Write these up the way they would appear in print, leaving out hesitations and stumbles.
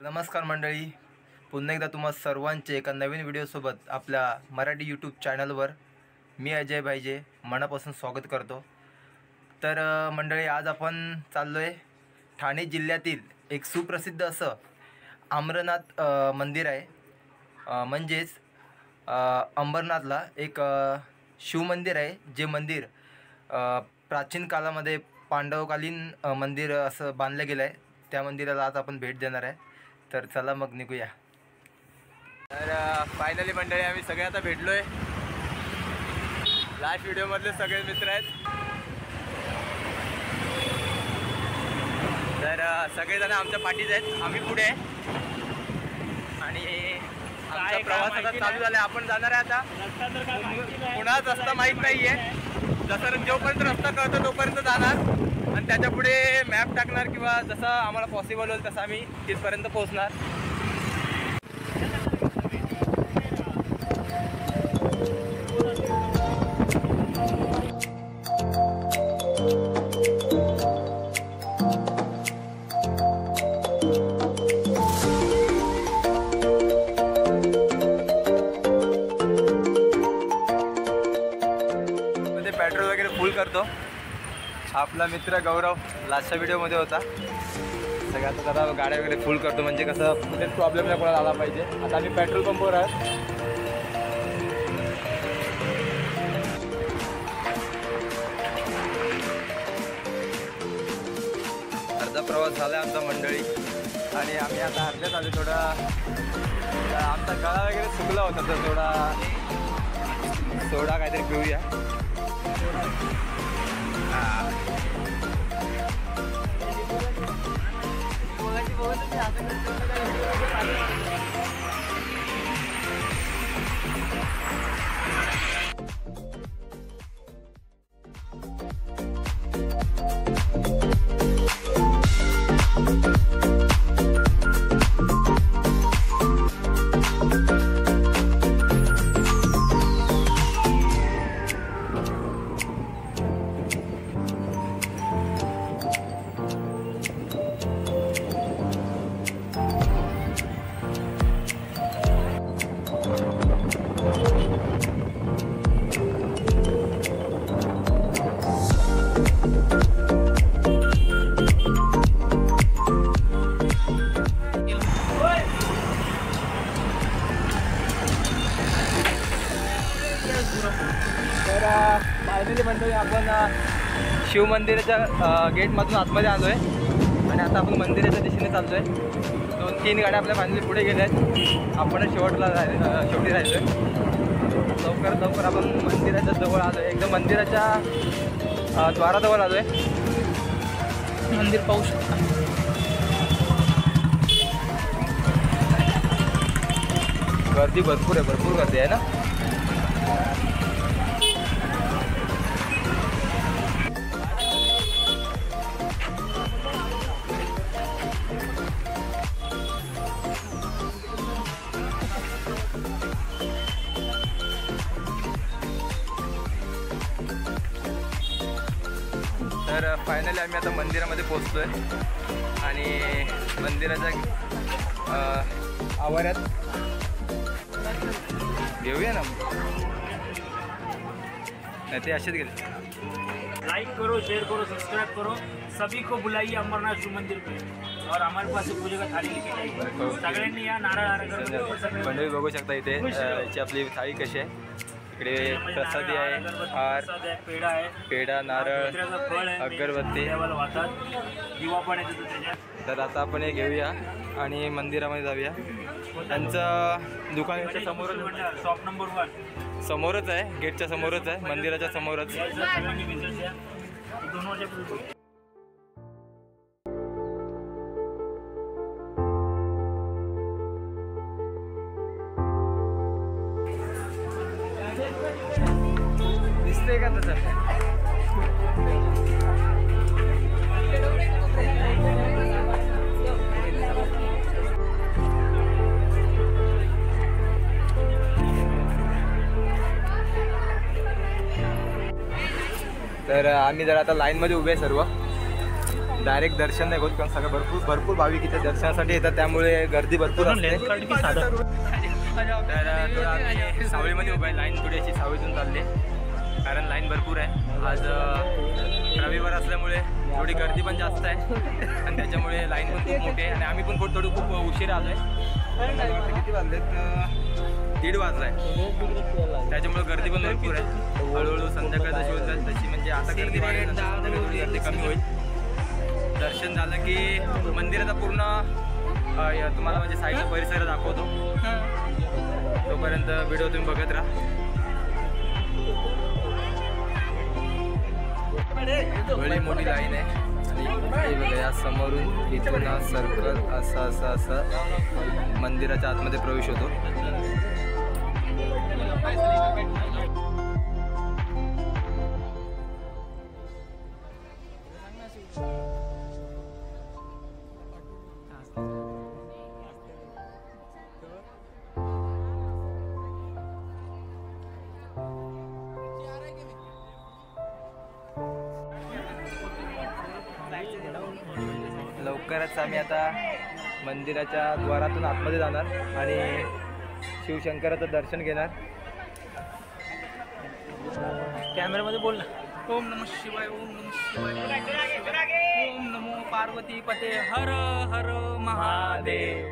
नमस्कार मंडळी, पुन्हा एकदा तुम्हा सर्वांचे एका नवीन व्हिडिओसोबत आपल्या मराठी यूट्यूब चॅनलवर मी अजय भाईजे मनापासून स्वागत करतो। तर मंडळी, आज आपण चाललो आहे ठाणे जिल्ह्यातील एक सुप्रसिद्ध असं अमरनाथ मंदिर आहे। म्हणजेच अंबरनाथला एक शिवमंदिर आहे, जे मंदिर प्राचीन काळामध्ये पांडवकालीन मंदिर असं बांधलं गेलं आहे। त्या मंदिराला आज आपण भेट देणार आहे। तर चला मग निघूया। तर फायनली मंडळी, आम्ही सगळे आता भेटलो आहे। लास्ट व्हिडिओमधले सगळे मित्र आहेत। तर सगळेजण आमच्या पाठीत आहेत, आम्ही पुढे आहे आणि आमचा प्रवास आता चालू झाला। आपण जाणार आहे आता पुन्हाच रस्ता माहीत नाही आहे, जसं जोपर्यंत रस्ता कळतो तोपर्यंत जाणार आणि त्याच्या पुढे मॅप टाकणार किंवा जसं आम्हाला पॉसिबल होईल तसं आम्ही तिथपर्यंत पोहोचणार। पेट्रोल वगैरे फुल करतो। आपला मित्र गौरव लास्टच्या व्हिडिओमध्ये होता। सगळ्यात जरा गाड्या वगैरे फुल करतो, म्हणजे कसं कुठेच प्रॉब्लेम नाही कोणाला आला पाहिजे। आता आम्ही पेट्रोल पंपवर आहे। अर्धा प्रवास झाला आमचा मंडळी आणि आम्ही आता अर्ध्यात आलो। थोडा आमचा गळा वगैरे सुकला होता, तर थोडा सोडा काहीतरी पिऊया। तर फायनली मंडळी, आपण शिवमंदिराच्या गेटमधून आतमध्ये आलो आहे आणि आता आपण मंदिराच्या दिशेने चाललो आहे। 2-3 गाड्या आपल्या फायनली पुढे गेल्या आहेत। आपणच शेवटी राहिलो आहे। लवकरात लवकर आपण मंदिराच्या जवळ आलो आहे, एकदम मंदिराच्या द्वाराजवळ आलो आहे। मंदिर पाहू शकता, गर्दी भरपूर आहे, भरपूर गर्दी आहे ना। तर फायनली आम्ही आता मंदिरामध्ये पोहोचलो आहे आणि मंदिराच्या आवारात घेऊया ना। नहीं ते असेच गेले। लाइक करो, शेयर करो, सब्सक्राइब करो, सभी को बुलाइए अमरनाथ शिव मंदिर पे और हमारे पास पूजे का थाली लेके जाइए। सगळ्यांनी या नारळ मंडळी बघू शकता इथे याची आपली थाळी कशी आहे। इकडे प्रसादी आहे, हार, पेढा, नारळ, अगरबत्ती, दिवा पण आहे त्याच्यात। तर आता आपण हे घेऊया आणि मंदिरामध्ये जाऊया। त्यांचं दुकान याच्या समोरच, शॉप नंबर 1 समोरच आहे, गेटच्या समोरच आहे, मंदिराच्या समोरच। दिसते का तसं? तर आम्ही जर आता लाईनमध्ये उभे आहे सर्व, डायरेक्ट दर्शन नाही होत कारण सगळं भरपूर भाविक इथे दर्शनासाठी येतात, त्यामुळे गर्दी भरपूर असते. तर थोडं आम्ही सावळीमध्ये उभं आहे, लाईन थोडी अशी सावळीतून चालली कारण लाईन भरपूर आहे. आज रविवार असल्यामुळे थोडी गर्दी पण जास्त आहे आणि त्याच्यामुळे लाईन पण खूप मोठी आहे आणि आम्ही पण थोडं खूप उशीर आलो आहे. किती वाजलेत? 1:30 वाजला आहे, त्याच्यामुळे गर्दी पण भरपूर आहे. हळूहळू संध्याकाळ जशी होत जाईल तशी, म्हणजे आता गर्दी वाढेल, संध्याकाळी गर्दी कमी होईल. दर्शन झालं की मंदिराचा पूर्ण तुम्हाला म्हणजे साईडचा परिसर दाखवतो, तोपर्यंत व्हिडिओ तुम्ही बघत राहा. बड़ी मोठी लाईन आहे आणि हे बघा या समोरून इथून हा सर्कल असं मंदिराच्या आतमध्ये प्रवेश होतो. लवकरच आम्ही आता मंदिराच्या द्वारातून आतमध्ये जाणार आणि शिवशंकराचं दर्शन घेणार. कॅमेरामध्ये बोल ना. ओम नमः शिवाय, ओम नमः शिवाय, ओम नमो पार्वती पते, हर हर महादेव.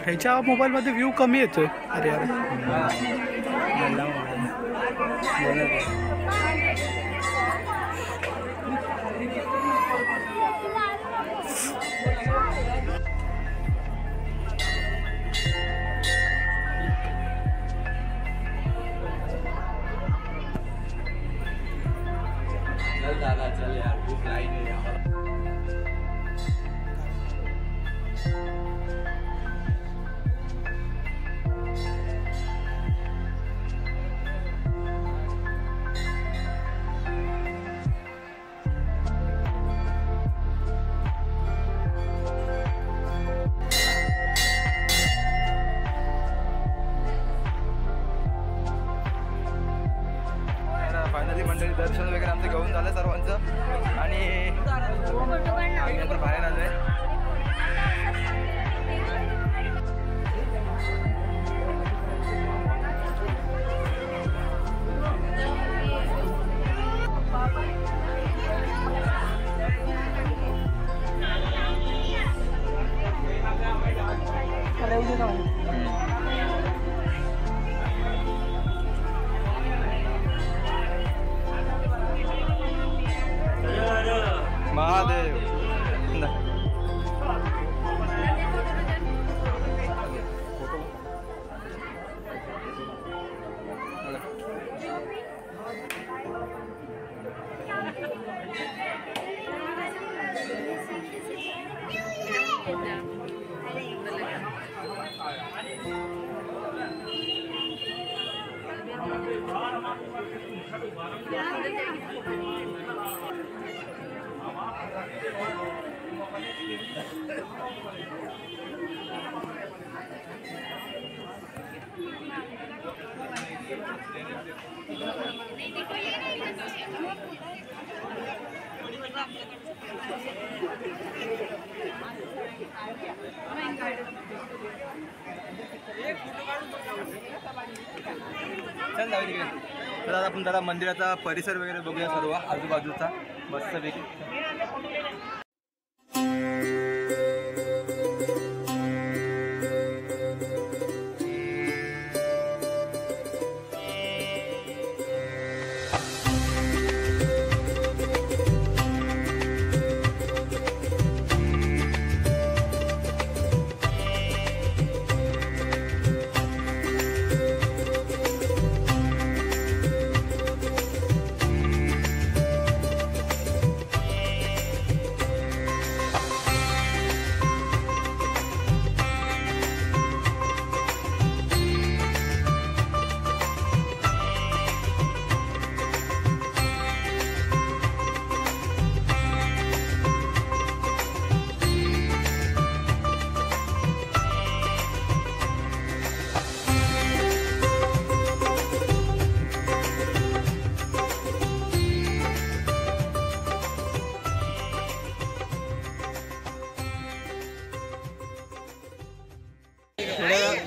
ह्याच्या मोबाईलमध्ये व्ह्यू कमी येतोय. अरे अरे चल यार, खूप लाईन आहे. फायनली मंडळी दर्शन वगैरे आमचं घेऊन झालं सर्वांचं आणि आम्ही नंतर बाहेर आलो आहे. महादेव. चल जाऊ तिकडे. तर आता आपण जरा मंदिराचा परिसर वगैरे बघूया सर्व आजूबाजूचा मस्तपैकी.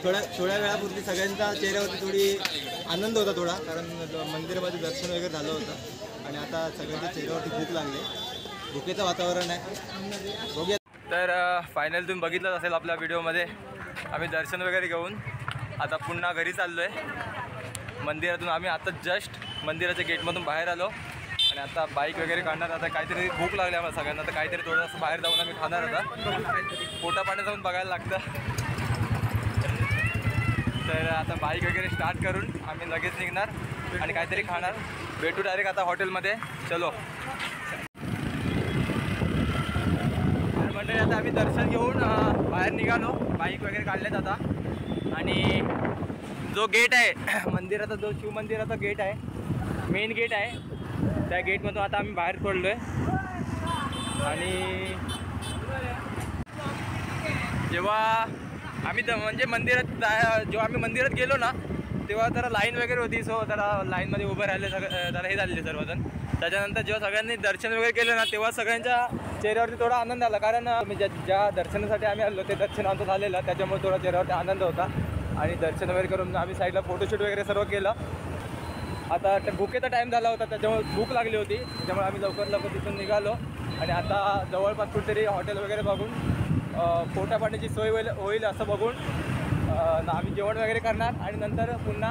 थोड्या वेळापूर्वी सगळ्यांच्या चेहऱ्यावरती थोडी आनंद होता थोडा, कारण मंदिरामध्ये दर्शन वगैरे झालं होतं आणि आता सगळ्यांच्या चेहऱ्यावरती भूक लागली, भुकेचं वातावरण आहे. बघूया. तर फायनल तुम्ही बघितलंच असेल आपल्या व्हिडिओमध्ये, आम्ही दर्शन वगैरे घेऊन आता पुन्हा घरी चाललो आहे मंदिरातून. आम्ही आता जस्ट मंदिराच्या गेटमधून बाहेर आलो आणि आता बाईक वगैरे काढणार. आता काहीतरी भूक लागली आम्हाला सगळ्यांना, तर काहीतरी थोडंसं बाहेर जाऊन आम्ही खाणार. आता पोटा पाणी जाऊन बघायला लागतं. तर आता बाईक वगैरे स्टार्ट करून आम्ही लगेच निघणार आणि काहीतरी खाणार. भेटू डायरेक्ट आता हॉटेलमध्ये. चलो. मंडळी आता आम्ही दर्शन घेऊन बाहेर निघालो, बाईक वगैरे काढलेत आता. आणि जो गेट आहे मंदिराचा, जो शिव मंदिराचा गेट आहे, मेन गेट आहे, त्या गेटमधून आता आम्ही बाहेर पडलो आहे. आणि जेव्हा आम्ही म्हणजे जेव्हा आम्ही मंदिरात गेलो ना, तेव्हा जरा लाईन वगैरे होती. सो जरा लाईनमध्ये उभं राहिले जरा हे झालेले सर्वजण. त्याच्यानंतर जेव्हा सगळ्यांनी दर्शन वगैरे केलं ना, तेव्हा सगळ्यांच्या चेहऱ्यावरती थोडा आनंद आला, कारण ज्या दर्शनासाठी आम्ही आलो ते दर्शन आमचं झालेलं, त्याच्यामुळे थोडा चेहऱ्यावरती आनंद होता. आणि दर्शन वगैरे करून आम्ही साईडला फोटोशूट वगैरे सर्व केलं. आता भुकेचा टाईम झाला होता, त्याच्यामुळे भूक लागली होती, त्याच्यामुळे आम्ही लवकर तिथून निघालो. आणि आता जवळपास कुठेतरी हॉटेल वगैरे बघून पोटा पाण्याची सोय होईल असं बघून आम्ही जेवण वगैरे करणार आणि नंतर पुन्हा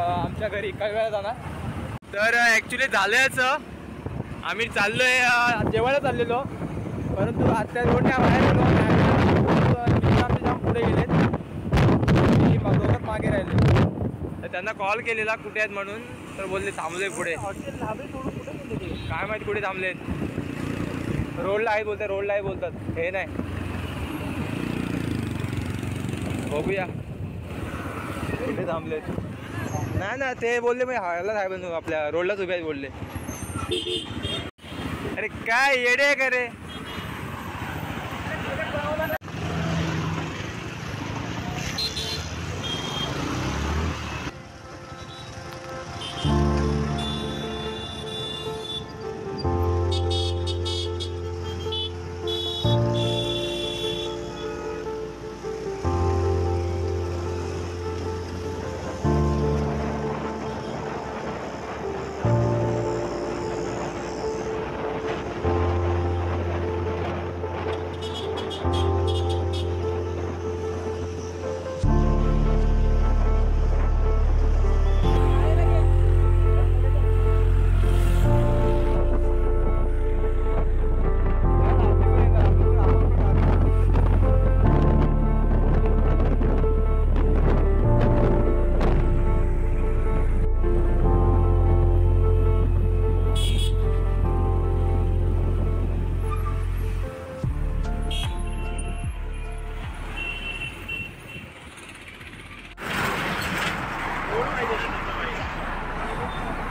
आमच्या घरी काही वेळा जाणार. तर ॲक्च्युली झालंच, आम्ही चाललो आहे जेवायला चाललेलो, परंतु आता रोडच्या बाहेर आमचे जाम पुढे गेलेत, दोघात मागे राहिले. तर त्यांना कॉल केलेला कुठे आहेत म्हणून, तर बोलले थांबले पुढे. काय माहिती कुठे थांबलेत. रोडला आहे बोलतात, रोडला आहे बोलतात, हे नाही. बघूया कुठे थांबलेत. नाही ना, ते बोलले मी ह्यालाच आहे बनू, आपल्या रोडलाच उभे आहेत बोलले. अरे काय येडे आहे का रे.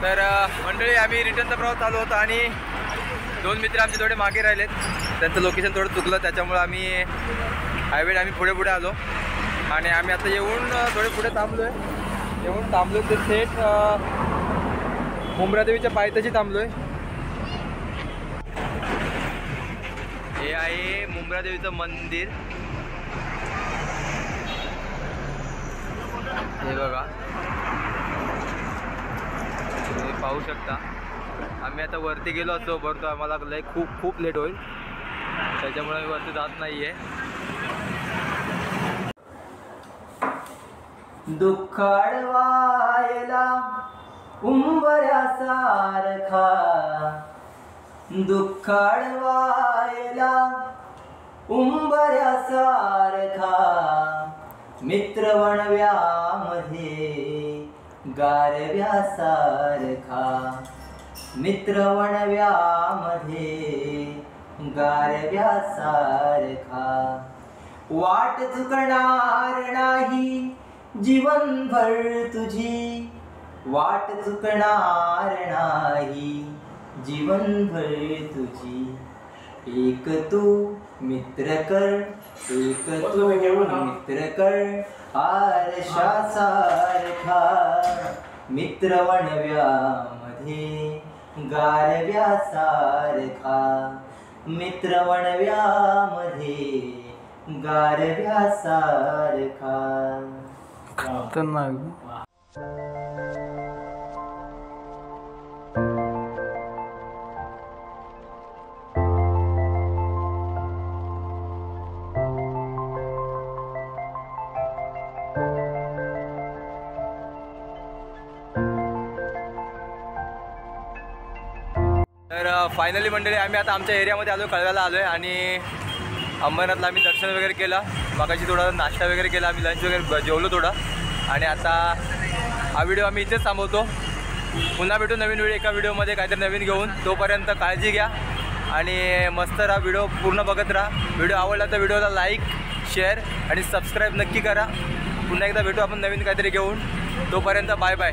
तर मंडळी आम्ही रिटर्नचा प्रवास चालू होता आणि दोन मित्र आमचे थोडे मागे राहिलेत, त्यांचं लोकेशन थोडं चुकलं, त्याच्यामुळं आम्ही हायवे आम्ही पुढे आलो. आणि आम्ही आता येऊन थोडे पुढे थांबलो आहे. येऊन थांबलो ते थेट मुंब्रादेवीच्या पायथ्याशी थांबलो आहे. हे आहे मुंब्रादेवीचं मंदिर, हे बघा, तुम्ही पाहू शकता. आम्ही आता वरती गेलो असतो, परंतु आम्हाला खूप लेट होईल, त्याच्यामुळे आम्ही वरती जात नाही आहे. दुःखाडवायला उंबऱ्यासारखा, दुःखाडवायला उंबऱ्यासारखा, मित्रवणव्यामध्ये गारव्यासारखा, मित्रवणव्यामध्ये गारव्यासारखा. वाट चुकणार नाही जीवनभर तुझी, वाट चुकणार नाही जीवनभर तुझी. एक तू मित्र कर, एक तू मित्र कर, आरशासारखा, मित्रवणव्यामध्ये गारव्यासारखा, मित्रवणव्यामध्ये गारव्यासारखा. खतरनाक. तर फायनली मंडळी आम्ही आता आमच्या एरियामध्ये आलो, कळव्याला आलो आहे आणि अंबरनाथला आम्ही दर्शन वगैरे केलं. मगाशी थोडा नाश्ता वगैरे केला, आम्ही लंच वगैरे जेवलो थोडं आणि आता हा व्हिडिओ आम्ही इथेच थांबवतो. पुन्हा भेटू नवीन व्हिडिओ, एका व्हिडिओमध्ये काहीतरी नवीन घेऊन. तोपर्यंत काळजी घ्या आणि मस्त राहा, व्हिडिओ पूर्ण बघत राहा. व्हिडिओ आवडला तर व्हिडिओला लाईक, शेअर आणि सबस्क्राईब नक्की करा. पुन्हा एकदा भेटू आपण नवीन काहीतरी घेऊन. तोपर्यंत बाय बाय.